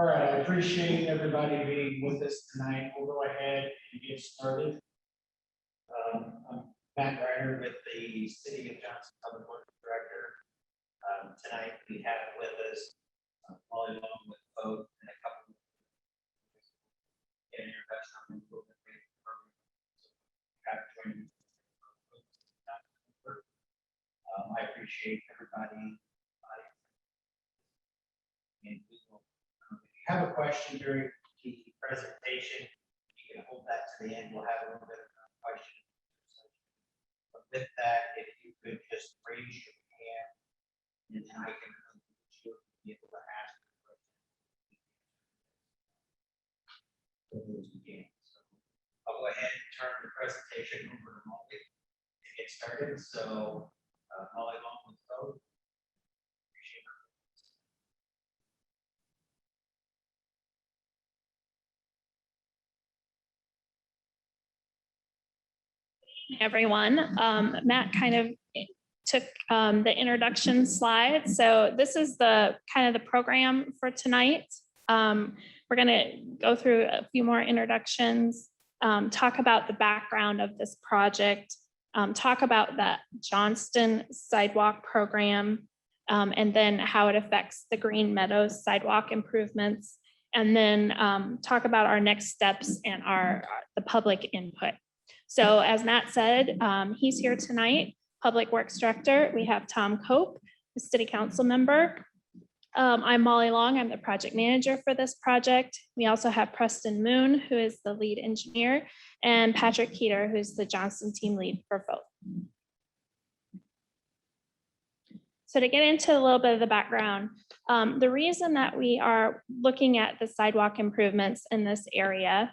All right, I appreciate everybody being with us tonight. We'll go ahead and get started. I'm Matt Reiner with the City of Johnston Public Works Director. Tonight we have with us Molly Long with both and a couple of introduction on the improvement program. I appreciate everybody. And we will, if you have a question during the presentation, you can hold that to the end. We'll have a little bit of a question. But with that, if you could just raise your hand, and then I can be able to ask the question. So I'll go ahead and turn the presentation over to Molly to get started. So Molly Long with code. Everyone. Matt kind of took the introduction slide. So this is the kind of the program for tonight. We're going to go through a few more introductions, talk about the background of this project, talk about that Johnston Sidewalk Program, and then how it affects the Green Meadows Sidewalk Improvements, and then talk about our next steps and the public input. So as Matt said, he's here tonight, Public Works Director. We have Tom Cope, the City Council member. I'm Molly Long, I'm the project manager for this project. We also have Preston Moon, who is the lead engineer, and Patrick Keeter, who's the Johnston team lead for both. So to get into a little bit of the background, the reason that we are looking at the sidewalk improvements in this area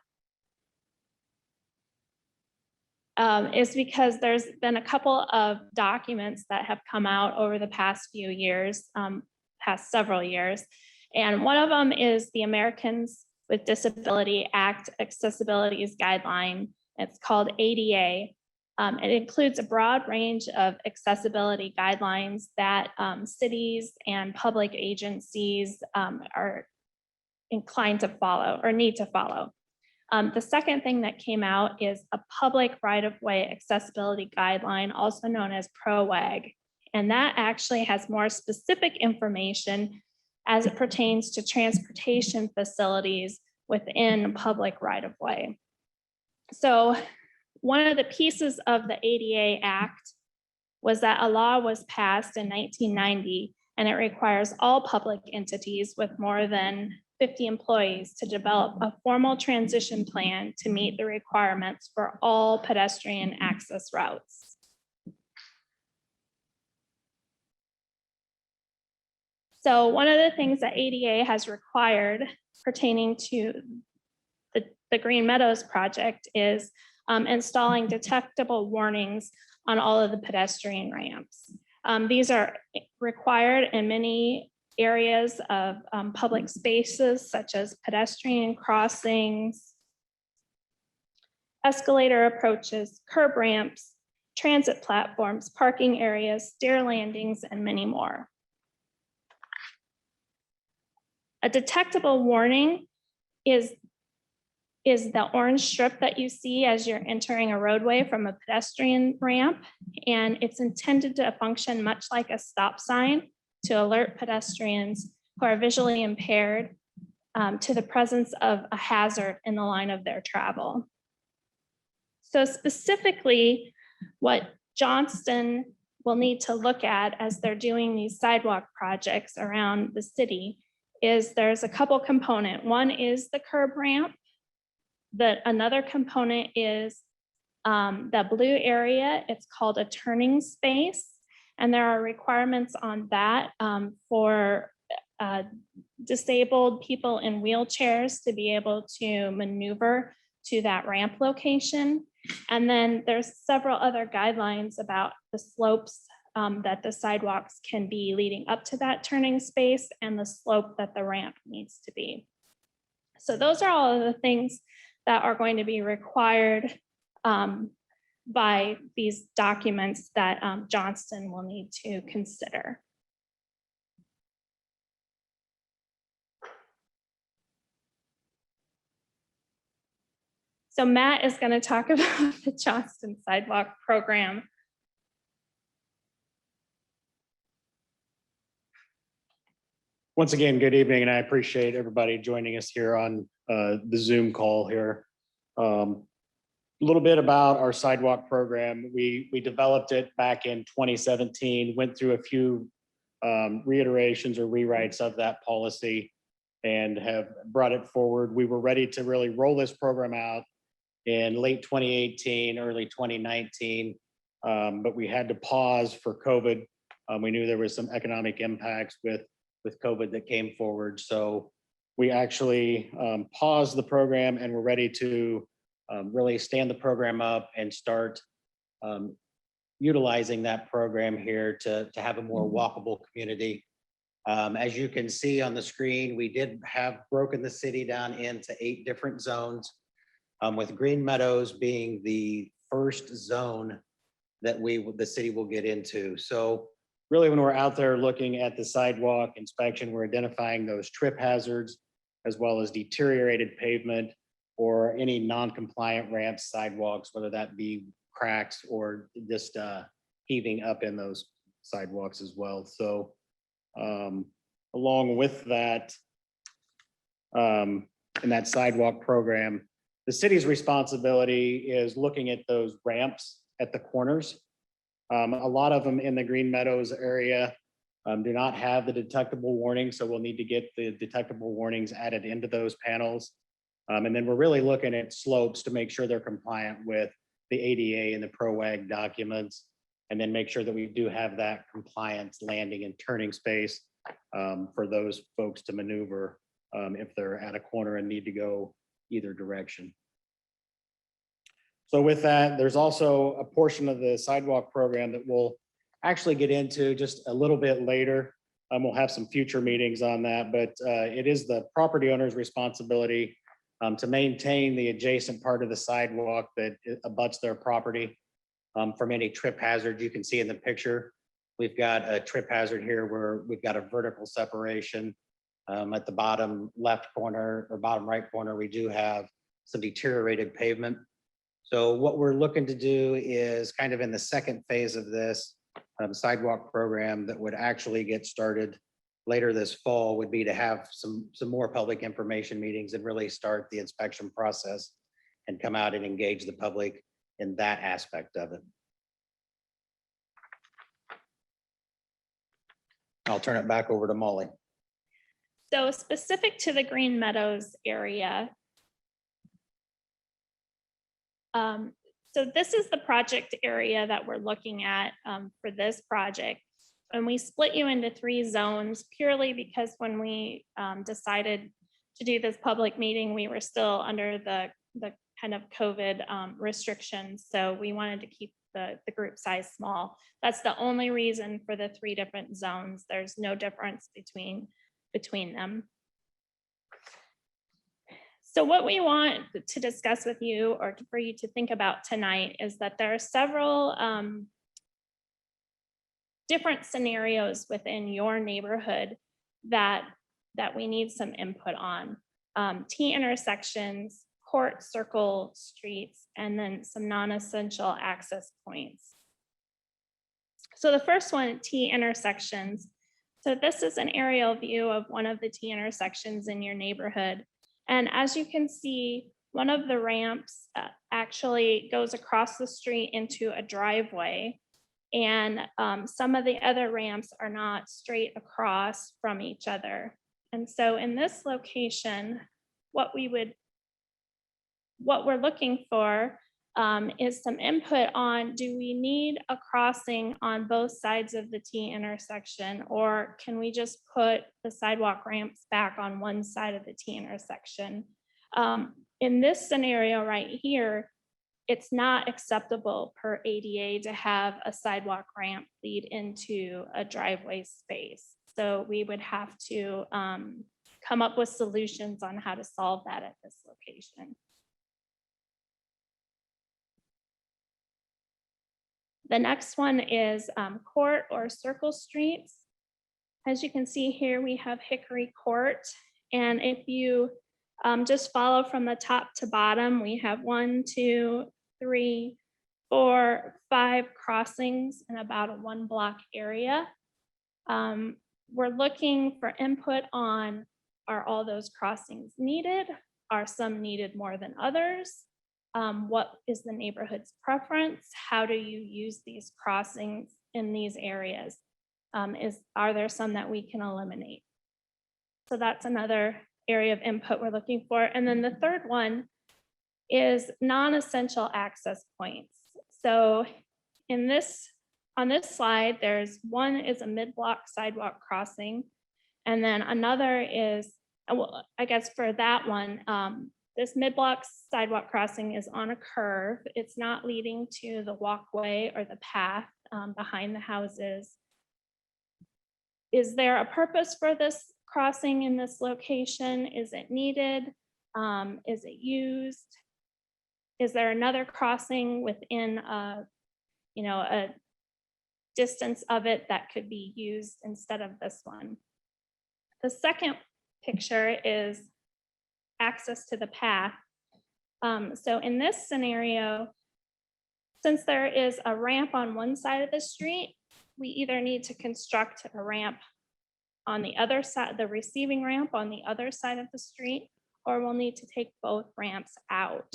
is because there's been a couple of documents that have come out over the past few years, past several years. And one of them is the Americans with Disability Act Accessibilities Guideline. It's called ADA. It includes a broad range of accessibility guidelines that cities and public agencies are inclined to follow or need to follow. The second thing that came out is a public right-of-way accessibility guideline, also known as PROWAG. And that actually has more specific information as it pertains to transportation facilities within public right-of-way. So one of the pieces of the ADA Act was that a law was passed in 1990, and it requires all public entities with more than 50 employees to develop a formal transition plan to meet the requirements for all pedestrian access routes. So one of the things that ADA has required pertaining to the Green Meadows project is installing detectable warnings on all of the pedestrian ramps. These are required in many areas of public spaces such as pedestrian crossings, escalator approaches, curb ramps, transit platforms, parking areas, stair landings, and many more. A detectable warning is the orange strip that you see as you're entering a roadway from a pedestrian ramp, and it's intended to function much like a stop sign to alert pedestrians who are visually impaired to the presence of a hazard in the line of their travel. So specifically, what Johnston will need to look at as they're doing these sidewalk projects around the city is there's a couple components. One is the curb ramp. Another component is the blue area. It's called a turning space. And there are requirements on that for disabled people in wheelchairs to be able to maneuver to that ramp location. And then there's several other guidelines about the slopes that the sidewalks can be leading up to that turning space and the slope that the ramp needs to be. So those are all of the things that are going to be required by these documents that Johnston will need to consider. So Matt is going to talk about the Johnston Sidewalk Program. Once again, good evening, and I appreciate everybody joining us here on the Zoom call here. A little bit about our sidewalk program. We developed it back in 2017, went through a few reiterations or rewrites of that policy and have brought it forward. We were ready to really roll this program out in late 2018, early 2019, but we had to pause for COVID. We knew there was some economic impacts with COVID that came forward. So we actually paused the program and we're ready to really stand the program up and start utilizing that program here to have a more walkable community. As you can see on the screen, we did have broken the city down into 8 different zones, with Green Meadows being the first zone that the city will get into. So really, when we're out there looking at the sidewalk inspection, we're identifying those trip hazards as well as deteriorated pavement or any non-compliant ramps, sidewalks, whether that be cracks or just heaving up in those sidewalks as well. So along with that, in that sidewalk program, the city's responsibility is looking at those ramps at the corners. A lot of them in the Green Meadows area do not have the detectable warning, so we'll need to get the detectable warnings added into those panels. And then we're really looking at slopes to make sure they're compliant with the ADA and the PROAG documents, and then make sure that we do have that compliance landing and turning space for those folks to maneuver if they're at a corner and need to go either direction. So with that, there's also a portion of the sidewalk program that we'll actually get into just a little bit later. We'll have some future meetings on that, but it is the property owner's responsibility to maintain the adjacent part of the sidewalk that abuts their property from any trip hazard. You can see in the picture, we've got a trip hazard here where we've got a vertical separation. At the bottom left corner or bottom right corner, we do have some deteriorated pavement. So what we're looking to do is kind of in the second phase of this sidewalk program that would actually get started later this fall would be to have some more public information meetings and really start the inspection process and come out and engage the public in that aspect of it. I'll turn it back over to Molly. So specific to the Green Meadows area, so this is the project area that we're looking at for this project. And we split you into 3 zones purely because when we decided to do this public meeting, we were still under the kind of COVID restrictions. So we wanted to keep the group size small. That's the only reason for the 3 different zones. There's no difference between them. So what we want to discuss with you or for you to think about tonight is that there are several different scenarios within your neighborhood that we need some input on. T intersections, court circle streets, and then some non-essential access points. So the first one, T intersections. So this is an aerial view of one of the T intersections in your neighborhood. And as you can see, one of the ramps actually goes across the street into a driveway. And some of the other ramps are not straight across from each other. And so in this location, what we're looking for is some input on, do we need a crossing on both sides of the T intersection, or can we just put the sidewalk ramps back on one side of the T intersection? In this scenario right here, it's not acceptable per ADA to have a sidewalk ramp lead into a driveway space. So we would have to come up with solutions on how to solve that at this location. The next one is Court or Circle Streets. As you can see here, we have Hickory Court. And if you Just follow from the top to bottom. We have 1, 2, 3, 4, 5 crossings in about a 1-block area. We're looking for input on, are all those crossings needed? Are some needed more than others? What is the neighborhood's preference? How do you use these crossings in these areas? Are there some that we can eliminate? So that's another area of input we're looking for. And then the third one is non-essential access points. So on this slide, there's one is a mid-block sidewalk crossing. And then another is, well, I guess for that one, this mid-block sidewalk crossing is on a curve. It's not leading to the walkway or the path behind the houses. Is there a purpose for this crossing in this location? Is it needed? Is it used? Is there another crossing within a distance of it that could be used instead of this one? The second picture is access to the path. So in this scenario, since there is a ramp on one side of the street, we either need to construct a ramp on the other side, the receiving ramp on the other side of the street, or we'll need to take both ramps out.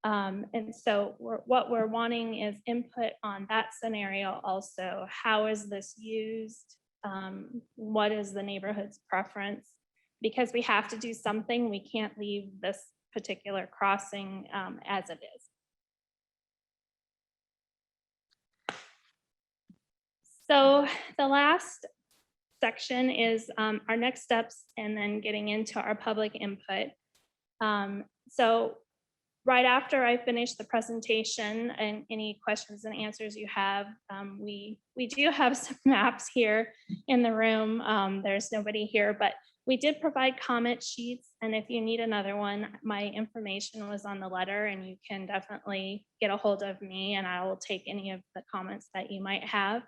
And so what we're wanting is input on that scenario also. How is this used? What is the neighborhood's preference? Because we have to do something, we can't leave this particular crossing as it is. So the last section is our next steps and then getting into our public input. So right after I finish the presentation and any questions and answers you have, we do have some maps here in the room. There's nobody here, but we did provide comment sheets. And if you need another one, my information was on the letter and you can definitely get a hold of me and I will take any of the comments that you might have.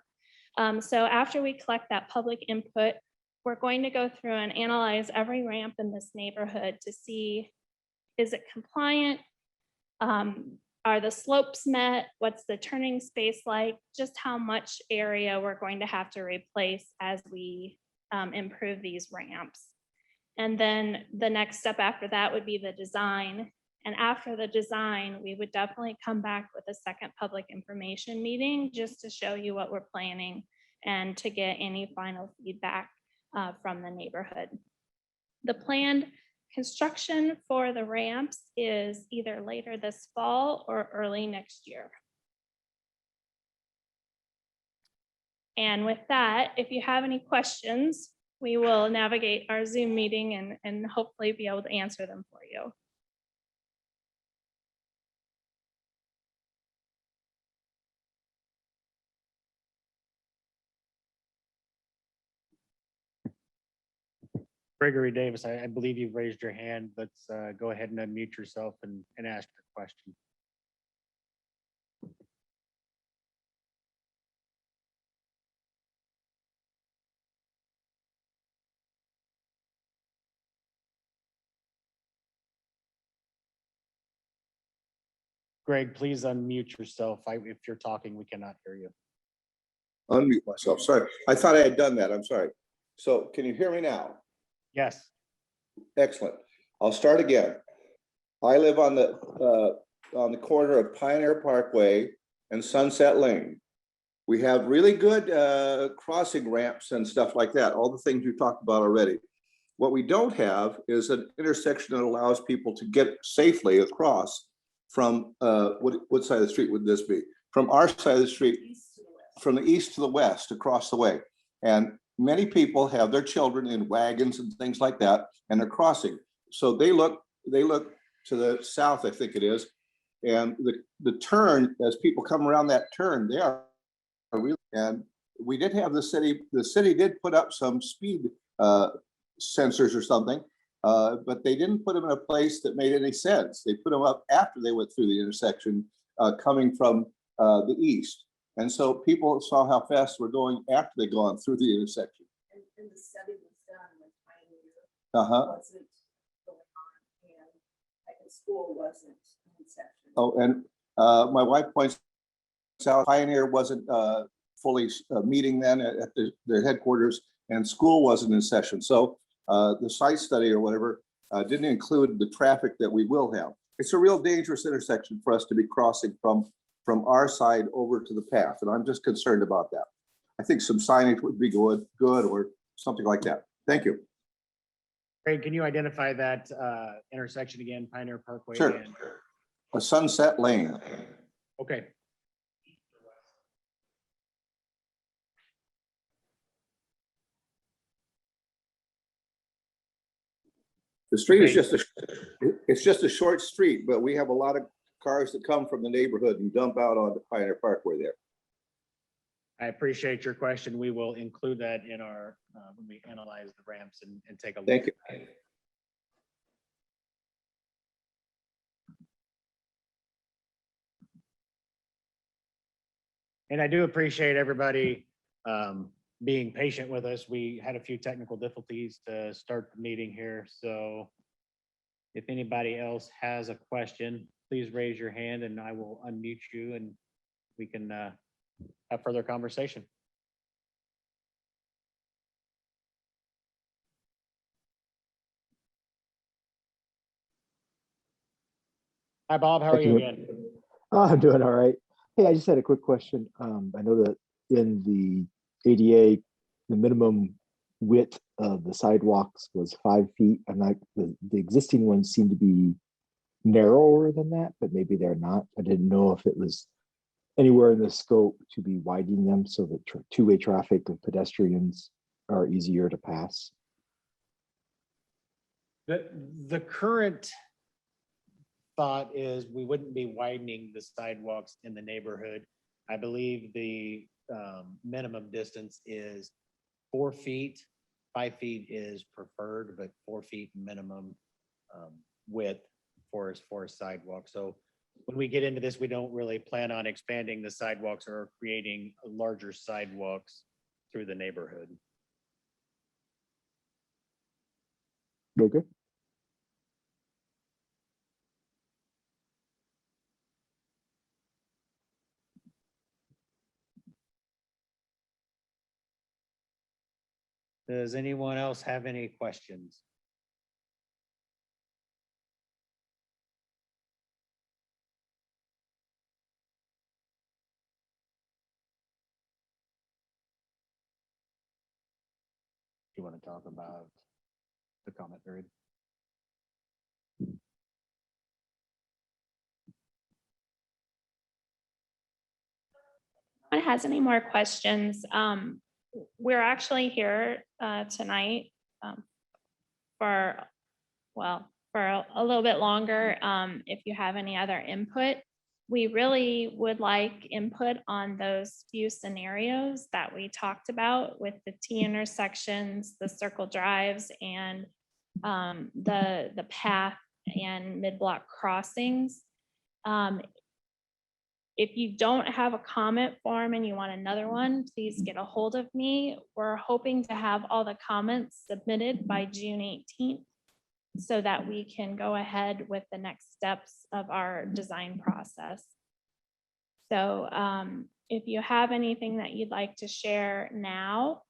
So after we collect that public input, we're going to go through and analyze every ramp in this neighborhood to see, is it compliant? Are the slopes met? What's the turning space like? Just how much area we're going to have to replace as we improve these ramps. And then the next step after that would be the design. And after the design, we would definitely come back with a second public information meeting just to show you what we're planning and to get any final feedback from the neighborhood. The planned construction for the ramps is either later this fall or early next year. And with that, if you have any questions, we will navigate our Zoom meeting and hopefully be able to answer them for you. Gregory Davis, I believe you've raised your hand. Let's go ahead and unmute yourself and ask your question. Greg, please unmute yourself. If you're talking, we cannot hear you. Unmute myself. Sorry. I thought I had done that. I'm sorry. So can you hear me now? Yes. Excellent. I'll start again. I live on the corner of Pioneer Parkway and Sunset Lane. We have really good crossing ramps and stuff like that. All the things you talked about already. What we don't have is an intersection that allows people to get safely across from what side of the street would this be? From our side of the street, from the east to the west, across the way. And many people have their children in wagons and things like that, and they're crossing. So they look to the south, I think it is. And the turn, as people come around that turn, they are really, and we did have the city did put up some speed sensors or something, but they didn't put them in a place that made any sense. They put them up after they went through the intersection coming from the east. And so people saw how fast we're going after they gone through the intersection. And the study was done with Pioneer. Wasn't going on, school wasn't in session. Oh, and my wife points out Pioneer wasn't fully meeting then at their headquarters, and school wasn't in session. So the site study or whatever didn't include the traffic that we will have. It's a real dangerous intersection for us to be crossing from our side over to the path, and I'm just concerned about that. I think some signage would be good or something like that. Thank you. Craig, can you identify that intersection again, Pioneer Parkway? Sure. And- A Sunset Lane. Okay. The street is Okay. it's just a short street, but we have a lot of cars that come from the neighborhood and dump out onto Pioneer Parkway there. I appreciate your question. We will include that in our, when we analyze the ramps and take a look. Thank you. at it. And I do appreciate everybody being patient with us. We had a few technical difficulties to start the meeting here, so if anybody else has a question, please raise your hand and I will unmute you and we can have further conversation. Hi, Bob. How are you again? Oh, I'm doing all right. Hey, I just had a quick question. I know that in the ADA, the minimum width of the sidewalks was 5 feet, and like the existing ones seem to be narrower than that, but maybe they're not. I didn't know if it was anywhere in the scope to be widening them so that two-way traffic and pedestrians are easier to pass. The current thought is we wouldn't be widening the sidewalks in the neighborhood. I believe the minimum distance is 4 feet. 5 feet is preferred, but 4 feet minimum width for a sidewalk. So when we get into this, we don't really plan on expanding the sidewalks or creating larger sidewalks through the neighborhood. Okay. Does anyone else have any questions? Do you want to talk about the comment period? Anyone has any more questions? We're actually here tonight for a little bit longer. If you have any other input, we really would like input on those few scenarios that we talked about with the T intersections, the circle drives, and the path and mid-block crossings. If you don't have a comment form and you want another one, please get a hold of me. We're hoping to have all the comments submitted by June 18th so that we can go ahead with the next steps of our design process. So if you have anything that you'd like to share now,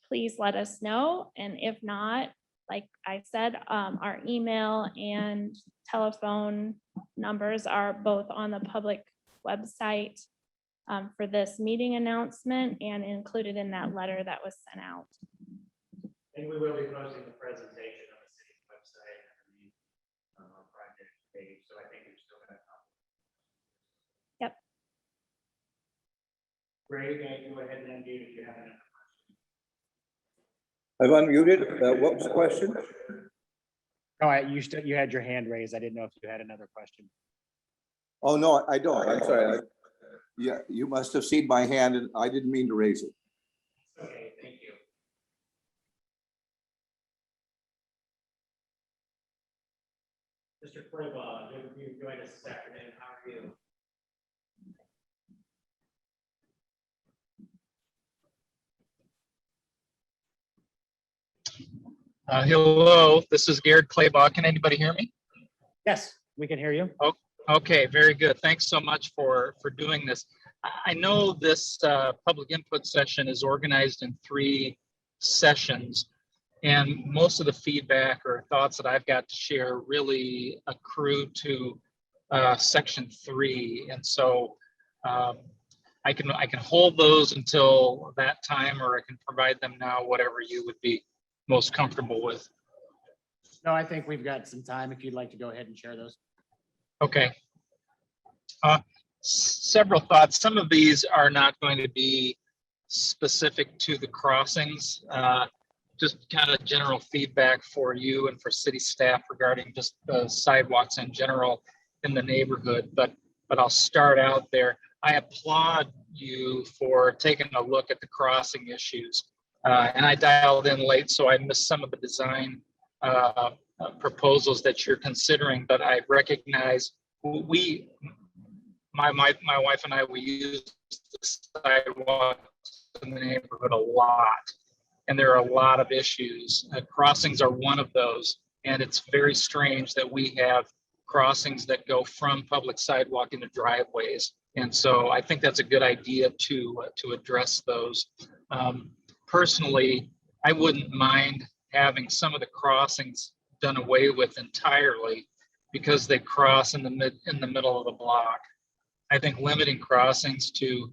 please let us know. And if not, like I said, our email and telephone numbers are both on the public website for this meeting announcement and included in that letter that was sent out. And we will be posting the presentation on the city's website and on our project page. So I think you're still going to come. Yep. Greg, go ahead and unmute if you have another question. I've unmuted. What was the question? Oh, you had your hand raised. I didn't know if you had another question. Oh, no, I don't. I'm sorry. Yeah, you must have seen my hand and I didn't mean to raise it. Okay, thank you. Mr. Claybaugh, you joined us this afternoon. How are you? Hello, this is Garrett Claybaugh. Can anybody hear me? Yes, we can hear you. Okay, very good. Thanks so much for doing this. I know this public input session is organized in 3 sessions, and most of the feedback or thoughts that I've got to share really accrue to section 3. And so I can hold those until that time, or I can provide them now, whatever you would be most comfortable with. No, I think we've got some time if you'd like to go ahead and share those. Okay. Several thoughts. Some of these are not going to be specific to the crossings. Just kind of general feedback for you and for city staff regarding just the sidewalks in general in the neighborhood. But I'll start out there. I applaud you for taking a look at the crossing issues. And I dialed in late, so I missed some of the design proposals that you're considering. But I recognize my wife and I, we use the sidewalks in the neighborhood a lot, and there are a lot of issues. Crossings are one of those, and it's very strange that we have crossings that go from public sidewalk into driveways. And so I think that's a good idea to address those. Personally, I wouldn't mind having some of the crossings done away with entirely because they cross in the middle of the block. I think limiting crossings to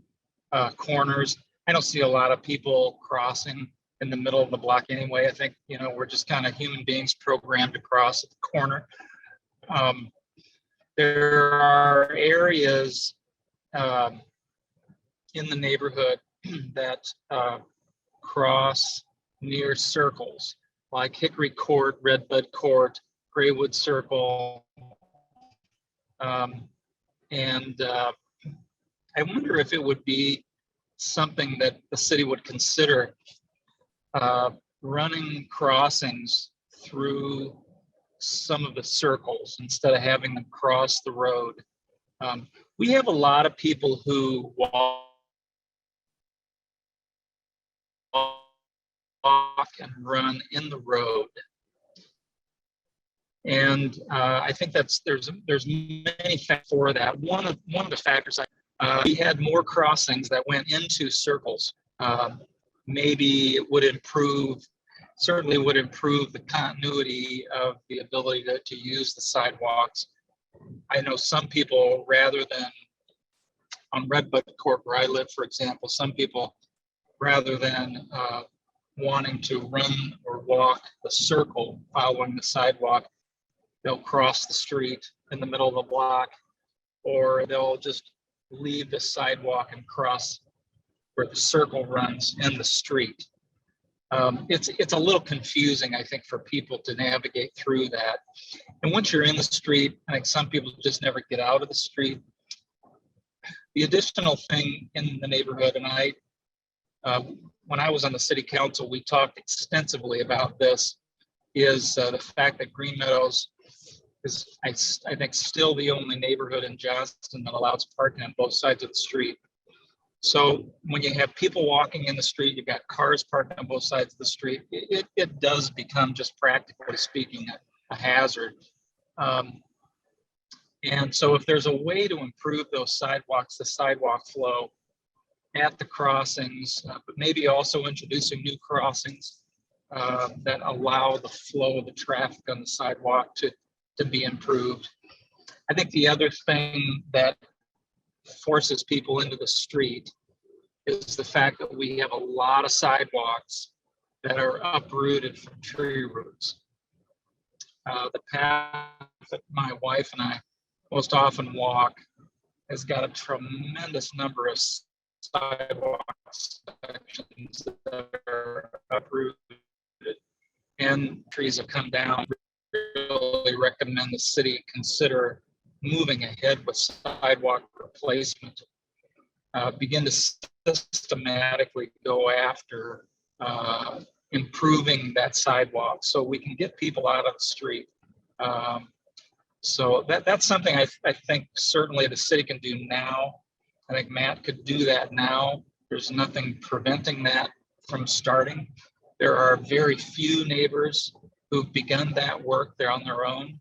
corners. I don't see a lot of people crossing in the middle of the block anyway. I think, we're just kind of human beings programmed to cross at the corner. There are areas in the neighborhood that cross near circles, like Hickory Court, Redbud Court, Graywood Circle. And I wonder if it would be something that the city would consider running crossings through some of the circles instead of having them cross the road. We have a lot of people who walk and run in the road. And I think there's many factors for that. One of the factors, we had more crossings that went into circles. Maybe it would certainly would improve the continuity of the ability to use the sidewalks. I know some people, rather than on Redbud Court where I live, for example, some people, rather than wanting to run or walk the circle following the sidewalk, they'll cross the street in the middle of the block, or they'll just leave the sidewalk and cross where the circle runs in the street. It's a little confusing, I think, for people to navigate through that. And once you're in the street, I think some people just never get out of the street. The additional thing in the neighborhood, and when I was on the city council, we talked extensively about this, is the fact that Green Meadows is, I think, still the only neighborhood in Johnston that allows parking on both sides of the street. So when you have people walking in the street, you've got cars parked on both sides of the street, it does become, just practically speaking, a hazard. And so if there's a way to improve those sidewalks, the sidewalk flow at the crossings, but maybe also introducing new crossings that allow the flow of the traffic on the sidewalk to be improved. I think the other thing that forces people into the street is the fact that we have a lot of sidewalks that are uprooted from tree roots. The path that my wife and I most often walk has got a tremendous number of sidewalk sections that are uprooted, and trees have come down. Really recommend the city consider moving ahead with sidewalk replacement. Begin to systematically go after improving that sidewalk so we can get people out of the street. So that's something I think certainly the city can do now. I think Matt could do that now. There's nothing preventing that from starting. There are very few neighbors who've begun that work. They're on their own.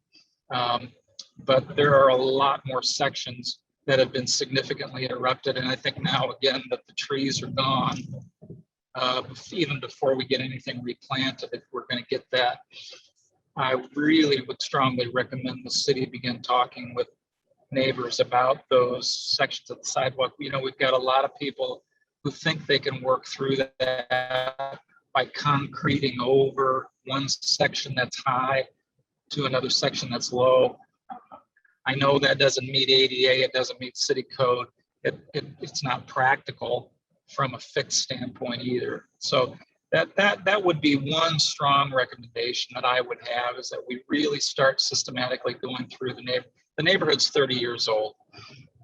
but there are a lot more sections that have been significantly interrupted. And I think now, again, that the trees are gone, even before we get anything replanted, if we're going to get that, I really would strongly recommend the city begin talking with neighbors about those sections of the sidewalk. You know, we've got a lot of people who think they can work through that by concreting over one section that's high to another section that's low. I know that doesn't meet ADA, it doesn't meet city code. It's not practical from a fixed standpoint either. So that would be one strong recommendation that I would have, is that we really start systematically going through the neighborhood. The neighborhood's 30 years old.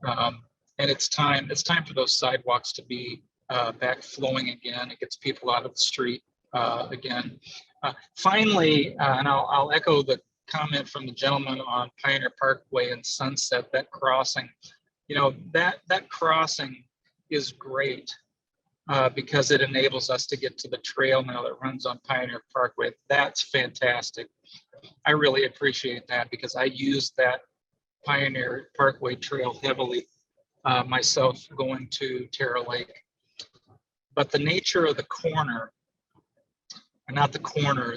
And it's time for those sidewalks to be back flowing again. It gets people out of the street again. Finally, and I'll echo the comment from the gentleman on Pioneer Parkway and Sunset, that crossing. You know, that crossing is great because it enables us to get to the trail now that runs on Pioneer Parkway. That's fantastic. I really appreciate that because I use that Pioneer Parkway trail heavily myself going to Terra Lake. But the nature of the corner, not the corner,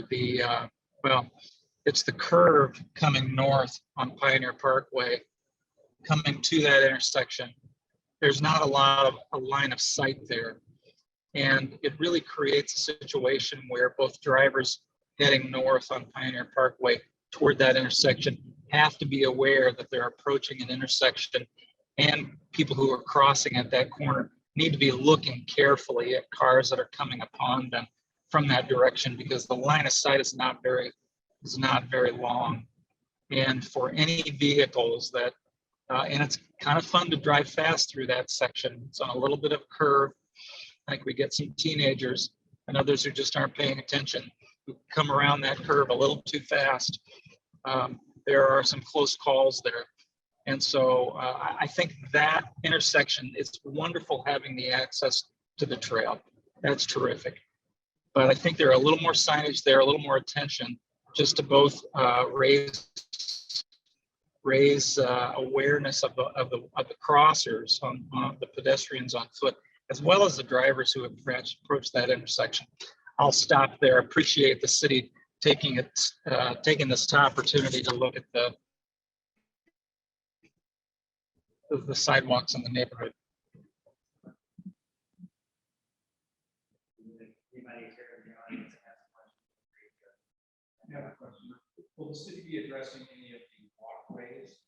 it's the curve coming north on Pioneer Parkway, coming to that intersection. There's not a line of sight there. And it really creates a situation where both drivers heading north on Pioneer Parkway toward that intersection have to be aware that they're approaching an intersection, and people who are crossing at that corner need to be looking carefully at cars that are coming upon them from that direction, because the line of sight is not very long. And for any vehicles that, and it's kind of fun to drive fast through that section. It's on a little bit of a curve. I think we get some teenagers and others who just aren't paying attention, who come around that curve a little too fast. There are some close calls there. And so I think that intersection, it's wonderful having the access to the trail. That's terrific. But I think there are a little more signage there, a little more attention, just to both raise awareness of the crossers, on the pedestrians on foot, as well as the drivers who have approached that intersection. I'll stop there. Appreciate the city taking this opportunity to look at the sidewalks in the neighborhood. Anybody here in the audience has a question? I have a question. Will the city be addressing any of the walkways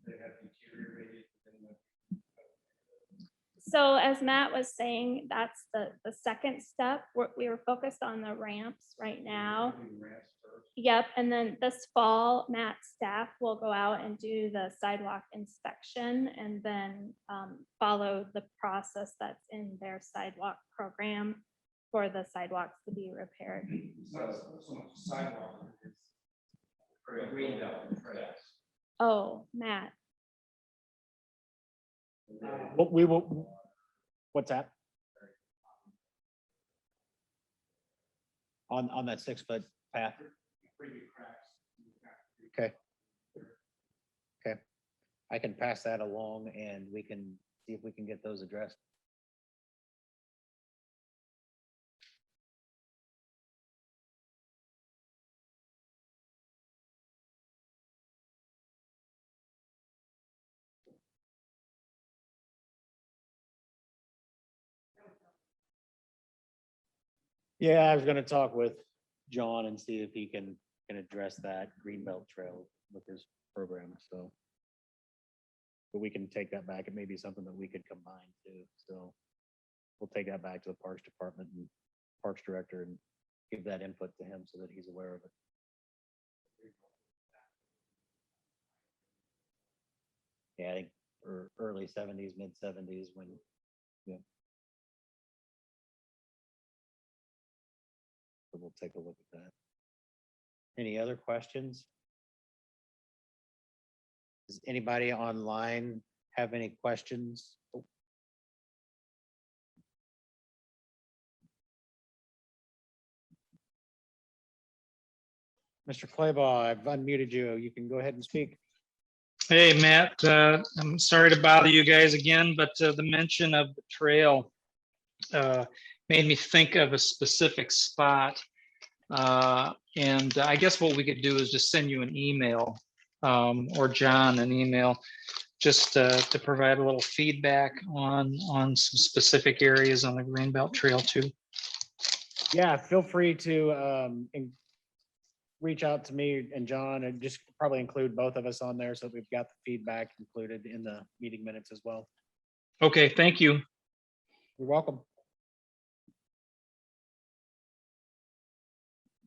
that have deteriorated within the? So as Matt was saying, that's the second step. We were focused on the ramps right now. Ramps first? Yep, and then this fall, Matt's staff will go out and do the sidewalk inspection and then follow the process that's in their sidewalk program for the sidewalks to be repaired. It's not so much sidewalk, it's Greendale trails. Oh, Matt, What we will, what's that? On that 6-foot path? Okay. Okay. I can pass that along and we can see if we can get those addressed. Yeah, I was gonna talk with John and see if he can address that Greenbelt Trail with his program, so. But we can take that back. It may be something that we could combine too, so. We'll take that back to the Parks Department and Parks Director and give that input to him so that he's aware of it. Yeah, I think early 70s, mid 70s when, yeah. So we'll take a look at that. Any other questions? Does anybody online have any questions? Oh. Mr. Claybaugh, I've unmuted you. You can go ahead and speak. Hey, Matt, I'm sorry to bother you guys again, but the mention of the trail made me think of a specific spot. And I guess what we could do is just send you an email, or John an email, just to provide a little feedback on some specific areas on the Greenbelt Trail too. Yeah, feel free to reach out to me and John, and just probably include both of us on there so that we've got the feedback included in the meeting minutes as well. Okay, thank you. You're welcome.